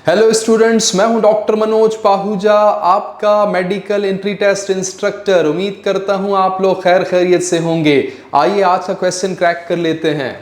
Hello students, मैं हूं doctor Manoj Pahuja, आपका मेडिकल एंट्री टेस्ट इंस्ट्रक्टर। उम्मीद करता हूं आप लोग खैर खैरियत से होंगे। आइए आज का क्वेश्चन क्रैक कर लेते हैं।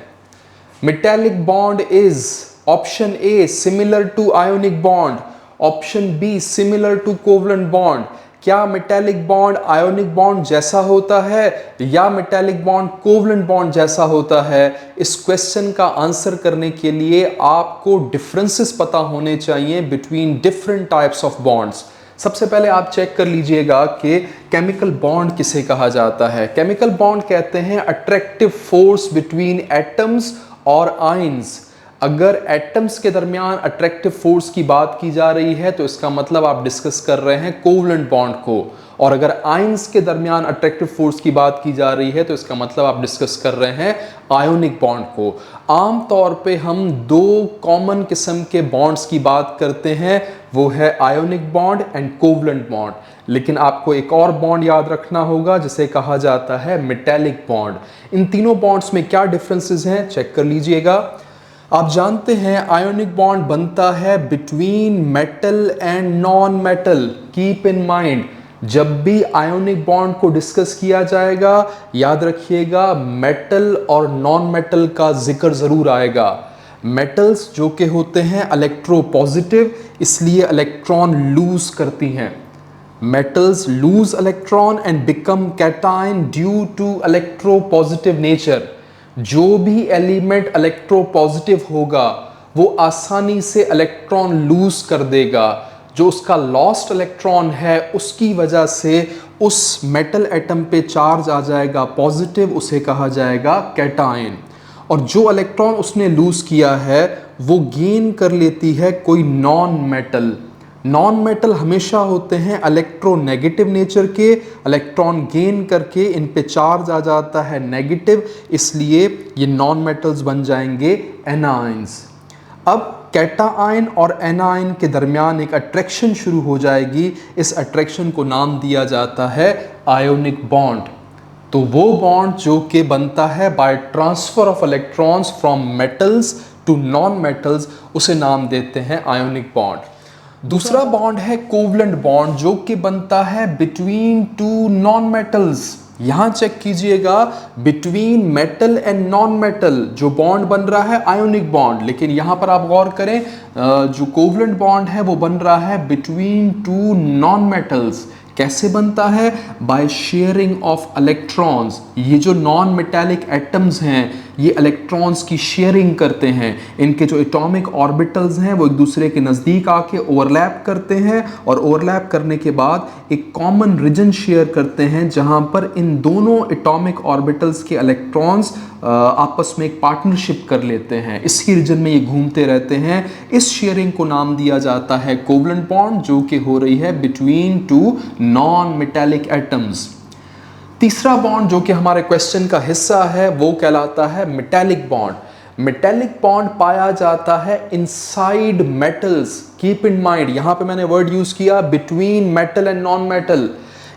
Metallic bond is option A similar to ionic bond, option B similar to covalent bond. क्या मेटेलिक बॉन्ड आयोनिक बॉन्ड जैसा होता है या मेटेलिक बॉन्ड कोवलेंट बॉन्ड जैसा होता है? इस क्वेश्चन का आंसर करने के लिए आपको डिफरेंसेस पता होने चाहिए between different types of bonds. सबसे पहले आप चेक कर लीजिएगा कि केमिकल बॉन्ड किसे कहा जाता है। केमिकल बॉन्ड कहते हैं अट्रैक्टिव फोर्स बिटवीन एटम्स और आयंस। अगर एटम्स के दरमियान अट्रैक्टिव फोर्स की बात की जा रही है तो इसका मतलब आप डिस्कस कर रहे हैं कोवलेंट बॉन्ड को, और अगर आयंस के दरमियान अट्रैक्टिव फोर्स की बात की जा रही है तो इसका मतलब आप डिस्कस कर रहे हैं आयोनिक बॉन्ड को। आम तौर पे हम दो कॉमन किस्म के बॉन्ड्स की बात करते हैं, वो है ionic bond and covalent bond. लेकिन आपको एक और बॉन्ड याद रखना होगा जिसे कहा जाता है मेटेलिक बॉन्ड। इन तीनों बॉन्ड्स में क्या डिफरेंसेस हैं चेक कर लीजिएगा। आप जानते हैं आयोनिक बॉन्ड बनता है between metal and non metal. Keep in mind, जब भी आयोनिक बॉन्ड को डिस्कस किया जाएगा याद रखिएगा मेटल और नॉन मेटल का जिक्र जरूर आएगा। मेटल्स जो कि होते हैं इलेक्ट्रोपॉजिटिव, इसलिए इलेक्ट्रॉन लूज करती हैं। Metals lose electron and become cation due to electropositive nature. जो भी एलिमेंट इलेक्ट्रोपॉजिटिव होगा वो आसानी से इलेक्ट्रॉन लूज कर देगा। जो उसका लॉस्ट इलेक्ट्रॉन है उसकी वजह से उस मेटल एटम पे चार्ज आ जाएगा पॉजिटिव, उसे कहा जाएगा कैटायन। और जो इलेक्ट्रॉन उसने लूज किया है वो गेन कर लेती है कोई नॉन मेटल। नॉन मेटल हमेशा होते हैं इलेक्ट्रोनेगेटिव नेचर के, इलेक्ट्रॉन गेन करके इन पे चार्ज आ जाता है नेगेटिव, इसलिए ये नॉन मेटल्स बन जाएंगे एनायंस। अब कैटायन और एनायन के दरमियान एक अट्रैक्शन शुरू हो जाएगी। इस अट्रैक्शन को नाम दिया जाता है आयोनिक बॉन्ड। तो वो बॉन्ड जो कि बनता है by transfer of electrons from metals to non metals, उसे नाम देते हैं आयोनिक बॉन्ड। दूसरा बॉन्ड है कोवलेंट बॉन्ड जो कि बनता है बिटवीन टू नॉन मेटल्स। यहां चेक कीजिएगा, between metal and non metal जो बॉन्ड बन रहा है आयोनिक बॉन्ड, लेकिन यहां पर आप गौर करें जो कोवलेंट बॉन्ड है वो बन रहा है बिटवीन टू नॉन मेटल्स। कैसे बनता है? By sharing of electrons. ये जो नॉन मेटालिक एटम्स हैं ये इलेक्ट्रॉन्स की शेयरिंग करते हैं। इनके जो एटॉमिक ऑर्बिटल्स हैं वो एक दूसरे के नज़दीक आके ओवरलैप करते हैं और ओवरलैप करने के बाद एक कॉमन रीजन शेयर करते हैं जहां पर इन दोनों एटॉमिक ऑर्बिटल्स के इलेक्ट्रॉन्स आपस में एक पार्टनरशिप कर लेते हैं। इसी रीजन में ये घूमते रहते हैं। इस शेयरिंग को नाम दिया जाता है कोवलेंट बॉन्ड जो कि हो रही है between two non metallic atoms. तीसरा बॉन्ड जो कि हमारे क्वेश्चन का हिस्सा है वो कहलाता है मेटेलिक बॉन्ड। मेटेलिक बॉन्ड पाया जाता है inside metals. Keep in mind, यहां पे मैंने वर्ड यूज किया between metal and non metal.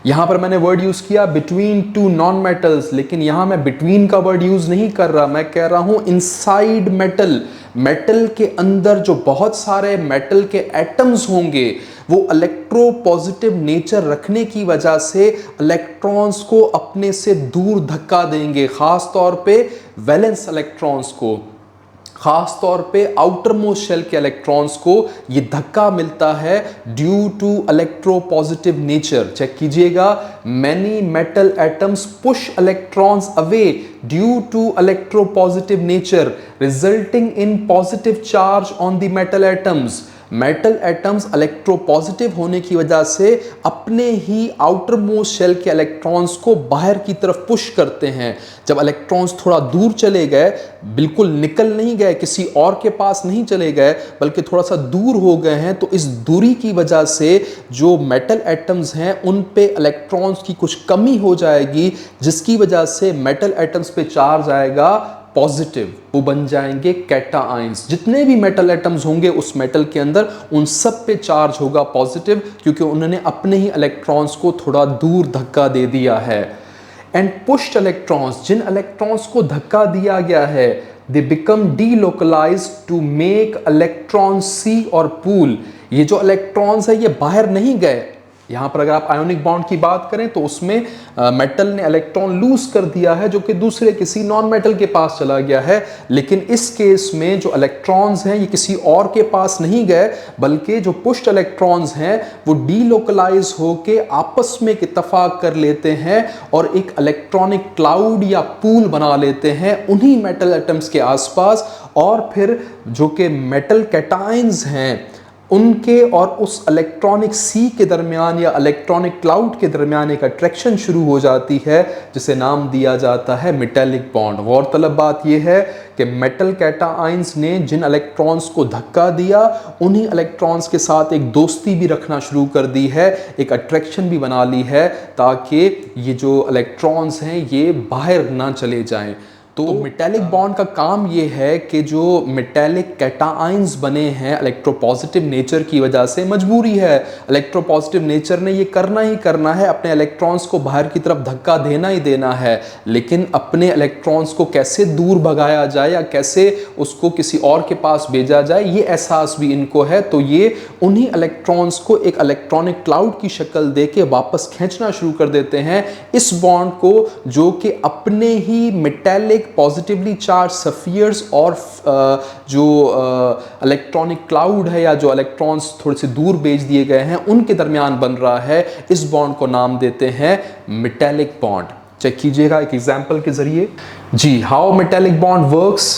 यहां पर मैंने वर्ड यूज किया बिटवीन टू नॉन मेटल्स, लेकिन यहां मैं बिटवीन का वर्ड यूज नहीं कर रहा, मैं कह रहा हूं इनसाइड मेटल। मेटल के अंदर जो बहुत सारे मेटल के एटम्स होंगे वो इलेक्ट्रोपॉजिटिव नेचर रखने की वजह से इलेक्ट्रॉन्स को अपने से दूर धक्का देंगे, खास तौर पे वैलेंस इलेक्ट्रॉन्स को, खास तौर पे आउटर मोस्ट शेल के इलेक्ट्रॉन्स को ये धक्का मिलता है due to electropositive nature. Check कीजिएगा, many metal atoms push electrons away due to electropositive nature resulting in positive charge on the metal atoms. Metal atoms electropositive होने की वजह से अपने ही आउटर मोस्ट शेल के इलेक्ट्रॉन्स को बाहर की तरफ पुश करते हैं। जब इलेक्ट्रॉन्स थोड़ा दूर चले गए, बिल्कुल निकल नहीं गए, किसी और के पास नहीं चले गए, बल्कि थोड़ा सा दूर हो गए हैं, तो इस दूरी की वजह से जो मेटल एटम्स हैं उन पे इलेक्ट्रॉन्स की कुछ कमी हो जाएगी, जिसकी वजह से मेटल एटम्स पे चार्ज आएगा पॉजिटिव, वो बन जाएंगे कैटायंस। जितने भी मेटल एटम्स होंगे उस मेटल के अंदर उन सब पे चार्ज होगा पॉजिटिव, क्योंकि उन्होंने अपने ही इलेक्ट्रॉन्स को थोड़ा दूर धक्का दे दिया है। एंड पुश्ड इलेक्ट्रॉन्स, जिन इलेक्ट्रॉन्स को धक्का दिया गया है, they become delocalised to make electron sea और पूल। ये जो इलेक्ट्रॉन्स है ये बाहर नहीं गए। यहां पर अगर आप आयोनिक बॉन्ड की बात करें तो उसमें मेटल ने इलेक्ट्रॉन लूज कर दिया है जो कि दूसरे किसी नॉन मेटल के पास चला गया है, लेकिन इस केस में जो इलेक्ट्रॉन्स हैं ये किसी और के पास नहीं गए, बल्कि जो पुश्ड इलेक्ट्रॉन्स हैं वो डीलोकलाइज होके आपस में एक इत्तेफाक कर लेते हैं और एक इलेक्ट्रॉनिक क्लाउड या पूल बना लेते हैं उन्हीं मेटल एटम्स के आसपास, और फिर जो कि मेटल कैटायंस हैं उनके और उस इलेक्ट्रॉनिक सी के दरमियान या इलेक्ट्रॉनिक क्लाउड के दरमियान एक अट्रैक्शन शुरू हो जाती है जिसे नाम दिया जाता है मेटेलिक बॉन्ड। गौरतलब बात यह है कि मेटल कैटायंस ने जिन इलेक्ट्रॉन्स को धक्का दिया उन्हीं इलेक्ट्रॉन्स के साथ एक दोस्ती भी रखना शुरू कर दी है, एक अट्रैक्शन भी बना ली है ताकि ये जो इलेक्ट्रॉन्स हैं ये बाहर ना चले जाएं। तो मेटेलिक बॉन्ड का काम ये है कि जो मेटेलिक कैटायंस बने हैं इलेक्ट्रोपॉजिटिव नेचर की वजह से, मजबूरी है, इलेक्ट्रोपॉजिटिव नेचर ने ये करना ही करना है, अपने इलेक्ट्रॉन्स को बाहर की तरफ धक्का देना ही देना है, लेकिन अपने इलेक्ट्रॉन्स को कैसे दूर भगाया जाए या कैसे उसको किसी और के पास भेजा जाए ये एहसास भी इनको है। तो ये उन्हीं इलेक्ट्रॉन्स को एक इलेक्ट्रॉनिक क्लाउड की शक्ल दे के वापस खींचना शुरू कर देते हैं इस बॉन्ड को, जो कि अपने ही मेटेलिक पॉजिटिवली चार्ज सफियर्स और जो इलेक्ट्रॉनिक क्लाउड है या जो इलेक्ट्रॉन्स थोड़े से दूर भेज दिए गए हैं उनके दरमियान बन रहा है। इस बॉन्ड को नाम देते हैं मेटेलिक बॉन्ड। चेक कीजिएगा एक एग्जांपल के जरिए। जी, how metallic bond works.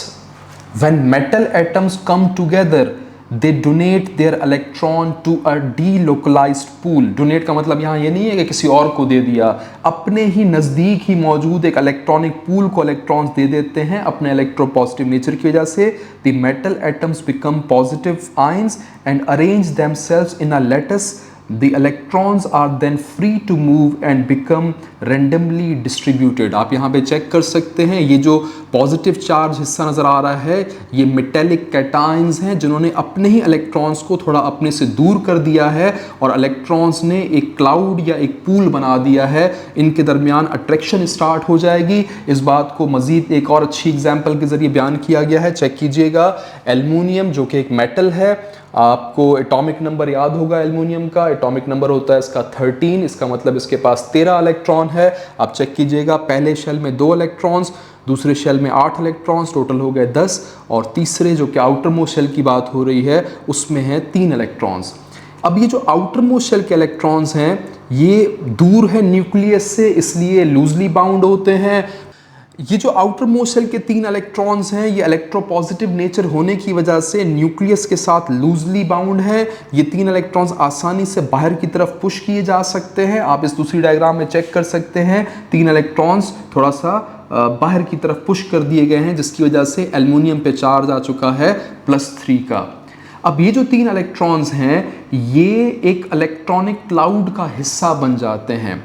When metal atoms come together they donate their electron to a delocalised pool. Donate का मतलब यहाँ ये नहीं है कि किसी और को दे दिया, अपने ही नज़दीक ही मौजूद एक इलेक्ट्रॉनिक पूल को इलेक्ट्रॉन्स दे देते हैं अपने इलेक्ट्रोपॉजिटिव नेचर की वजह से। The metal atoms become positive ions and arrange themselves in a lattice. The electrons are then free to move and become randomly distributed। आप यहाँ पे चेक कर सकते हैं, ये जो पॉजिटिव चार्ज हिस्सा नज़र आ रहा है ये मेटेलिक कैटायंस हैं जिन्होंने अपने ही इलेक्ट्रॉन्स को थोड़ा अपने से दूर कर दिया है और इलेक्ट्रॉन्स ने एक क्लाउड या एक पूल बना दिया है, इनके दरमियान अट्रैक्शन स्टार्ट हो जाएगी। इस बात को मज़ीद एक और अच्छी एग्जाम्पल के ज़रिए बयान किया गया है। चेक कीजिएगा, एल्युमिनियम जो कि एक मेटल है, आपको एटॉमिक नंबर याद होगा एल्युमिनियम का, एटॉमिक नंबर होता है इसका 13, इसका मतलब इसके पास 13 इलेक्ट्रॉन है। आप चेक कीजिएगा, पहले शेल में 2 इलेक्ट्रॉन्स, दूसरे शेल में 8 इलेक्ट्रॉन्स, टोटल हो गए 10, और तीसरे जो कि आउटर मोस्ट शेल की बात हो रही है उसमें है 3 इलेक्ट्रॉन्स। अब ये जो आउटर मोस्ट शेल के इलेक्ट्रॉन्स हैं ये दूर है न्यूक्लियस से, इसलिए लूजली बाउंड होते हैं। ये जो आउटर मोस्ट शेल के 3 इलेक्ट्रॉन्स हैं ये इलेक्ट्रोपॉजिटिव नेचर होने की वजह से न्यूक्लियस के साथ लूजली बाउंड है। ये 3 इलेक्ट्रॉन्स आसानी से बाहर की तरफ पुश किए जा सकते हैं। आप इस दूसरी डायग्राम में चेक कर सकते हैं, 3 इलेक्ट्रॉन्स थोड़ा सा बाहर की तरफ पुश कर दिए गए हैं जिसकी वजह से एल्युमिनियम पे चार्ज आ चुका है +3 का। अब ये जो 3 इलेक्ट्रॉन्स हैं ये एक इलेक्ट्रॉनिक क्लाउड का हिस्सा बन जाते हैं।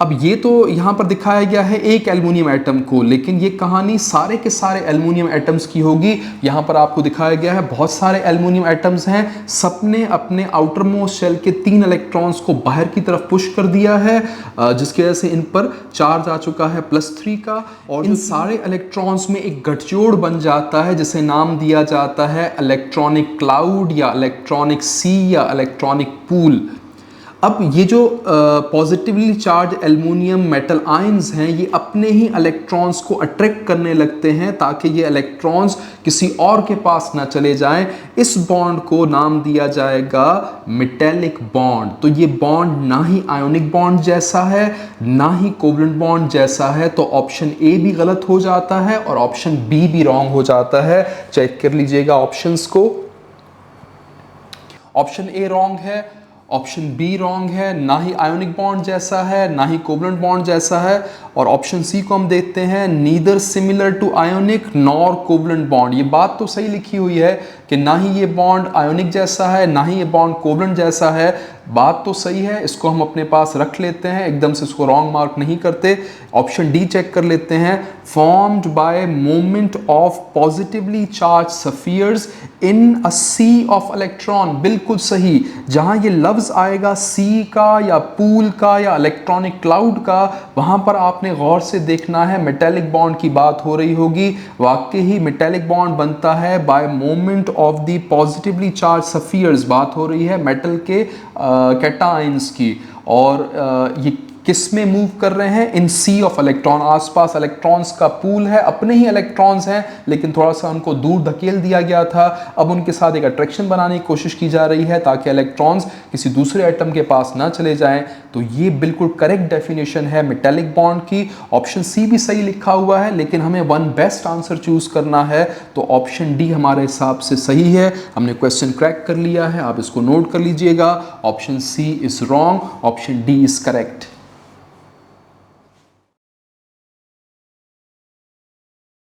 अब ये तो यहाँ पर दिखाया गया है एक एल्युमिनियम एटम को, लेकिन ये कहानी सारे के सारे एल्युमिनियम एटम्स की होगी। यहाँ पर आपको दिखाया गया है बहुत सारे एल्युमिनियम एटम्स हैं, सबने अपने आउटर मोस्ट शेल के 3 इलेक्ट्रॉन्स को बाहर की तरफ पुश कर दिया है जिसकी वजह से इन पर चार्ज आ चुका है +3 का, और इन सारे इलेक्ट्रॉन्स में एक गठजोड़ बन जाता है जिसे नाम दिया जाता है इलेक्ट्रॉनिक क्लाउड या इलेक्ट्रॉनिक सी या इलेक्ट्रॉनिक पूल। अब ये जो positively charge aluminium metal ions हैं ये अपने ही इलेक्ट्रॉन्स को अट्रैक्ट करने लगते हैं ताकि ये इलेक्ट्रॉन्स किसी और के पास ना चले जाएं। इस बॉन्ड को नाम दिया जाएगा मेटेलिक बॉन्ड। तो ये बॉन्ड ना ही आयोनिक बॉन्ड जैसा है ना ही कोवलेंट बॉन्ड जैसा है, तो ऑप्शन ए भी गलत हो जाता है और ऑप्शन बी भी रॉन्ग हो जाता है। चेक कर लीजिएगा ऑप्शंस को। ऑप्शन ए रॉन्ग है, ऑप्शन बी रॉन्ग है, ना ही आयोनिक बॉन्ड जैसा है ना ही कोवलेंट बॉन्ड जैसा है, और ऑप्शन सी को हम देखते हैं neither similar to ionic nor covalent bond. ये बात तो सही लिखी हुई है कि ना ही ये बॉन्ड आयोनिक जैसा है ना ही ये बॉन्ड कोवलेंट जैसा है, बात तो सही है, इसको हम अपने पास रख लेते हैं, एकदम से इसको रॉन्ग मार्क नहीं करते। ऑप्शन डी चेक कर लेते हैं, formed by movement of positively charge spheres in a sea of electron, बिल्कुल सही। जहां ये लफ्ज आएगा सी का या पूल का या इलेक्ट्रॉनिक क्लाउड का, वहां पर आपने गौर से देखना है मेटेलिक बॉन्ड की बात हो रही होगी। वाकई ही मेटेलिक बॉन्ड बनता है by movement of the positively charge spheres, बात हो रही है मेटल के कैटाइंस की। और ये किस में मूव कर रहे हैं? इन सी ऑफ इलेक्ट्रॉन, आसपास इलेक्ट्रॉन्स का पूल है, अपने ही इलेक्ट्रॉन्स हैं लेकिन थोड़ा सा उनको दूर धकेल दिया गया था। अब उनके साथ एक अट्रैक्शन बनाने की कोशिश की जा रही है ताकि इलेक्ट्रॉन्स किसी दूसरे एटम के पास ना चले जाएं। तो ये बिल्कुल करेक्ट डेफिनेशन है मेटेलिक बॉन्ड की। ऑप्शन सी भी सही लिखा हुआ है लेकिन हमें वन बेस्ट आंसर चूज करना है, तो ऑप्शन डी हमारे हिसाब से सही है। हमने क्वेश्चन क्रैक कर लिया है, आप इसको नोट कर लीजिएगा। Option C is wrong, option D is correct.